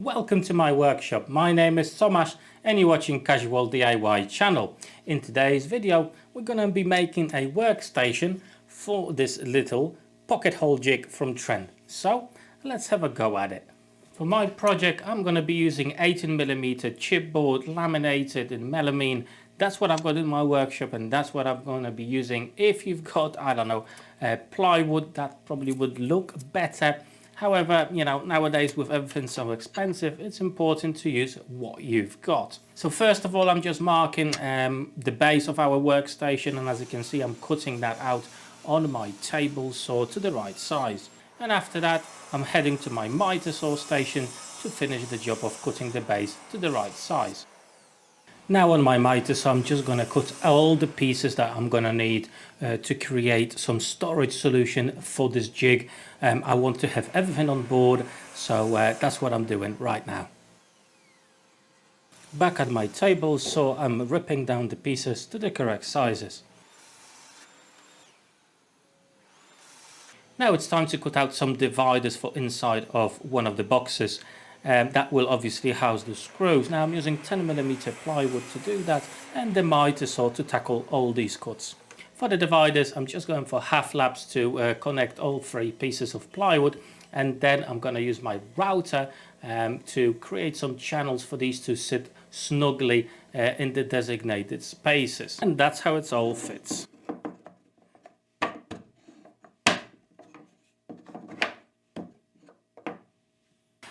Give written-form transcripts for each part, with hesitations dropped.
Welcome to my workshop. My name is Tomasz and you're watching Casual DIY channel. In today's video we're going to be making a workstation for this little pocket hole jig from Trend. So let's have a go at it. For my project I'm going to be using 18mm chipboard laminated in melamine. That's what I've got in my workshop and that's what I'm going to be using. If you've got, I don't know, plywood, that probably would look better. However, you know, nowadays with everything so expensive, it's important to use what you've got. So first of all, I'm just marking the base of our workstation, and as you can see, I'm cutting that out on my table saw to the right size. And after that, I'm heading to my miter saw station to finish the job of cutting the base to the right size. Now on my miter saw, I'm just going to cut all the pieces that I'm going to need to create some storage solution for this jig. I want to have everything on board, so that's what I'm doing right now. Back at my table saw, I'm ripping down the pieces to the correct sizes. Now it's time to cut out some dividers for inside of one of the boxes. That will obviously house the screws. Now I'm using 10mm plywood to do that and the miter saw to tackle all these cuts. For the dividers I'm just going for half laps to connect all three pieces of plywood, and then I'm going to use my router to create some channels for these to sit snugly in the designated spaces, and that's how it all fits.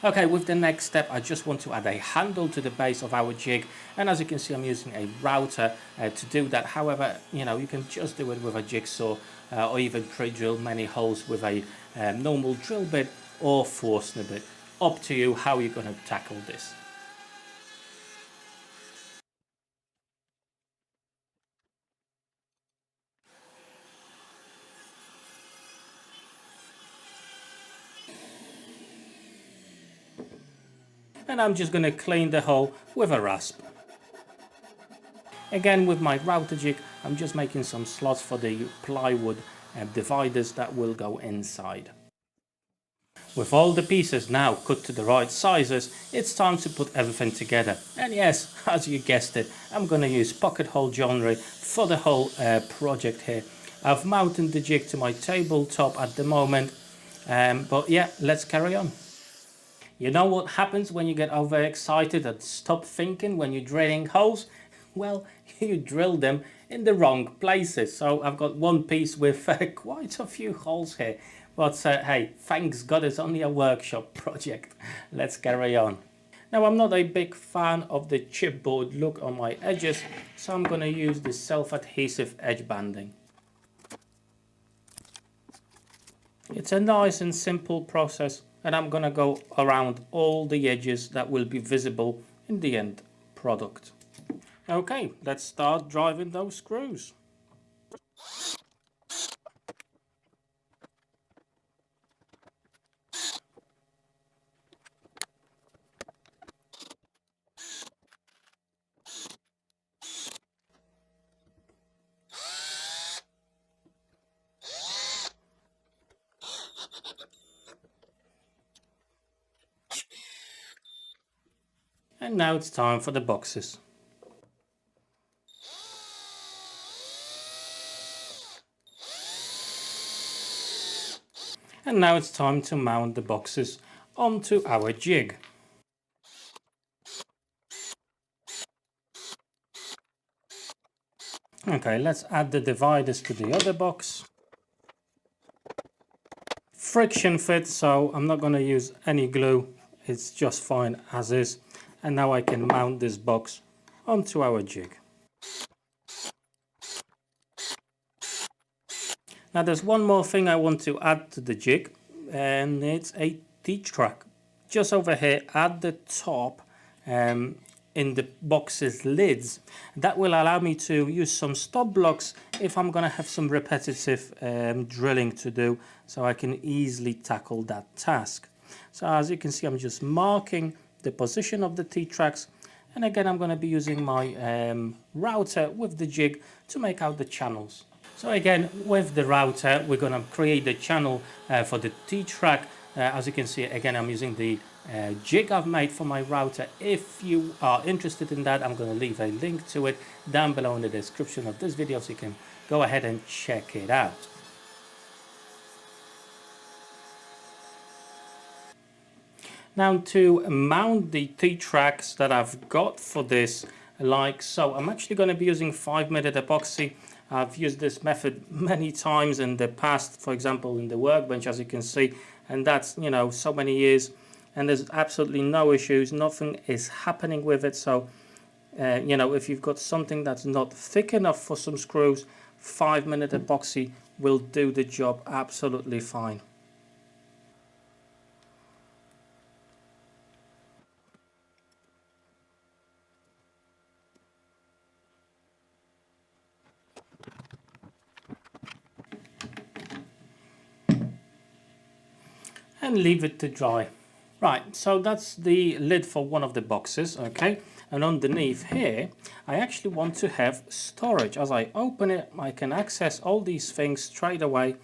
Okay, with the next step I just want to add a handle to the base of our jig, and as you can see I'm using a router to do that. However, you know, you can just do it with a jigsaw or even pre-drill many holes with a normal drill bit or Forstner bit. Up to you how you're going to tackle this. And I'm just going to clean the hole with a rasp. Again, with my router jig, I'm just making some slots for the plywood dividers that will go inside. With all the pieces now cut to the right sizes, it's time to put everything together. And yes, as you guessed it, I'm going to use pocket hole joinery for the whole project here. I've mounted the jig to my tabletop at the moment, but yeah, let's carry on. You know what happens when you get overexcited and stop thinking when you're drilling holes? Well, you drill them in the wrong places. So I've got one piece with quite a few holes here. But hey, thanks God it's only a workshop project. Let's carry on. Now I'm not a big fan of the chipboard look on my edges, so I'm going to use the self-adhesive edge banding. It's a nice and simple process, and I'm going to go around all the edges that will be visible in the end product. Okay, let's start driving those screws. And now it's time for the boxes. And now it's time to mount the boxes onto our jig. Okay, let's add the dividers to the other box. Friction fit, so I'm not going to use any glue. It's just fine as is. And now I can mount this box onto our jig. Now there's one more thing I want to add to the jig, and it's a T-track. Just over here at the top in the box's lids. That will allow me to use some stop blocks if I'm going to have some repetitive drilling to do, so I can easily tackle that task. So as you can see, I'm just marking the position of the T-tracks, and again I'm going to be using my router with the jig to make out the channels. So again, with the router we're going to create the channel for the T-track. As you can see, again I'm using the jig I've made for my router. If you are interested in that, I'm going to leave a link to it down below in the description of this video, so you can go ahead and check it out. Now to mount the T-tracks that I've got for this, like so, I'm actually going to be using 5-minute epoxy. I've used this method many times in the past, for example in the workbench, as you can see, and that's, you know, so many years, and there's absolutely no issues, nothing is happening with it. So you know, if you've got something that's not thick enough for some screws, 5-minute epoxy will do the job absolutely fine. And leave it to dry. Right, so that's the lid for one of the boxes, okay? And underneath here, I actually want to have storage. As I open it, I can access all these things straight away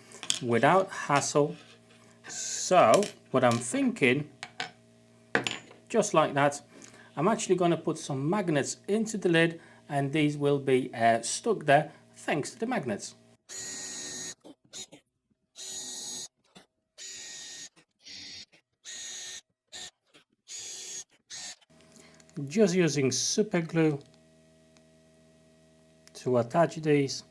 without hassle. So, what I'm thinking, just like that, I'm actually going to put some magnets into the lid, and these will be stuck there thanks to the magnets. Just using super glue to attach these.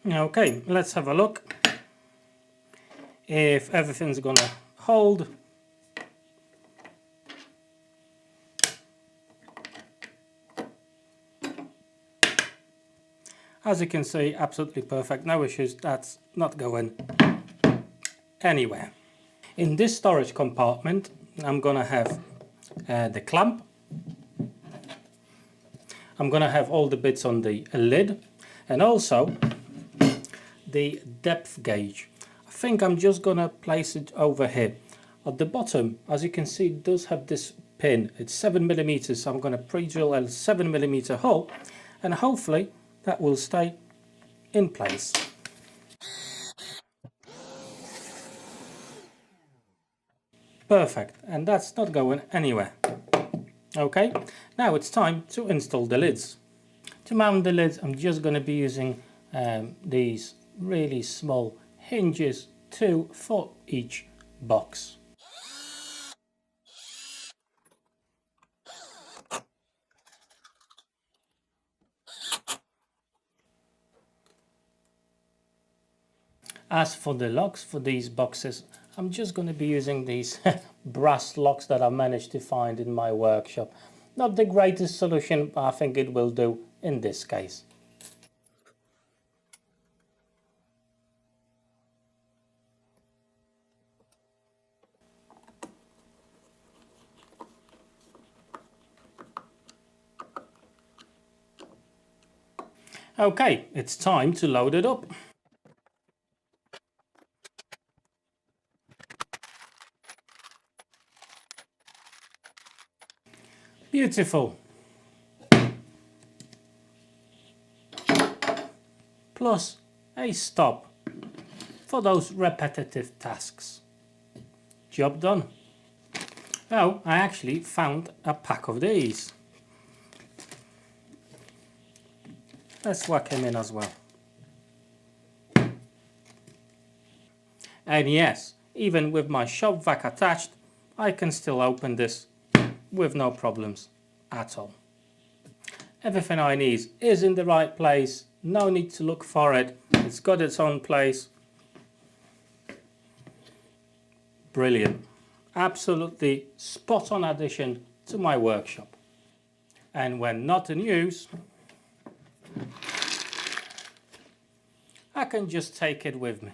Okay, let's have a look if everything's gonna hold. As you can see, absolutely perfect, no issues, that's not going anywhere. In this storage compartment, I'm gonna have the clamp. I'm gonna have all the bits on the lid, and also the depth gauge. I think I'm just gonna place it over here. At the bottom, as you can see, it does have this pin. It's 7mm, so I'm gonna pre-drill a 7mm hole, and hopefully that will stay in place. Perfect, and that's not going anywhere. Okay, now it's time to install the lids. To mount the lids, I'm just going to be using these really small hinges, 2 for each box. As for the locks for these boxes, I'm just going to be using these brass locks that I managed to find in my workshop. Not the greatest solution, but I think it will do in this case. Okay, it's time to load it up. Beautiful. Plus a stop for those repetitive tasks. Job done. Oh, I actually found a pack of these. Let's whack him in as well. And yes, even with my shop vac attached, I can still open this with no problems at all. Everything I need is in the right place, no need to look for it, it's got its own place. Brilliant, absolutely spot on addition to my workshop. And when not in use, I can just take it with me.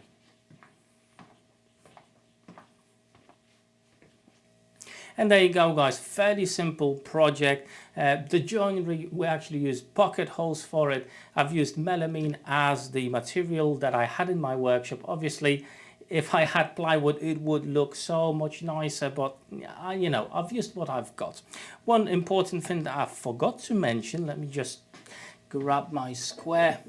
And there you go, guys, fairly simple project. The joinery, we actually used pocket holes for it. I've used melamine as the material that I had in my workshop. Obviously, if I had plywood, it would look so much nicer, but you know, I've used what I've got. One important thing that I forgot to mention, let me just grab my square,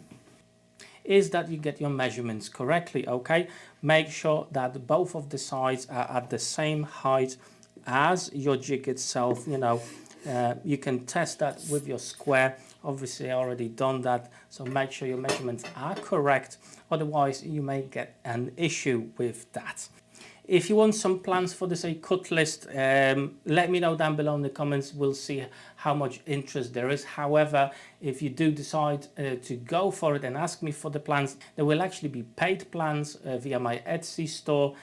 is that you get your measurements correctly. Okay, make sure that both of the sides are at the same height as your jig itself. You can test that with your square. Obviously I already done that, so make sure your measurements are correct, otherwise you may get an issue with that. If you want some plans for this cut list, let me know down below in the comments. We'll see how much interest there is. However, if you do decide to go for it and ask me for the plans, there will actually be paid plans via my Etsy store.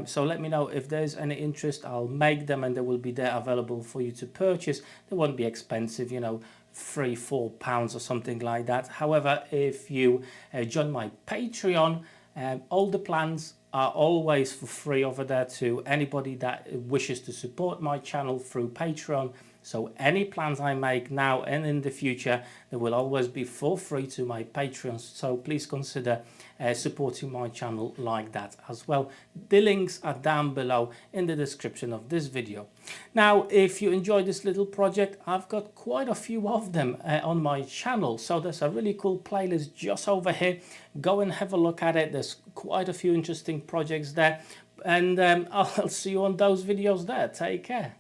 So let me know if there's any interest. I'll make them and they will be there available for you to purchase. They won't be expensive, £3-4 or something like that. However, if you join my Patreon, all the plans are always for free over there to anybody that wishes to support my channel through Patreon. So any plans I make now and in the future, they will always be for free to my Patreons. So please consider supporting my channel like that as well. The links are down below in the description of this video. Now, if you enjoyed this little project, I've got quite a few of them on my channel. So there's a really cool playlist just over here. Go and have a look at it. There's quite a few interesting projects there. And I'll see you on those videos there. Take care.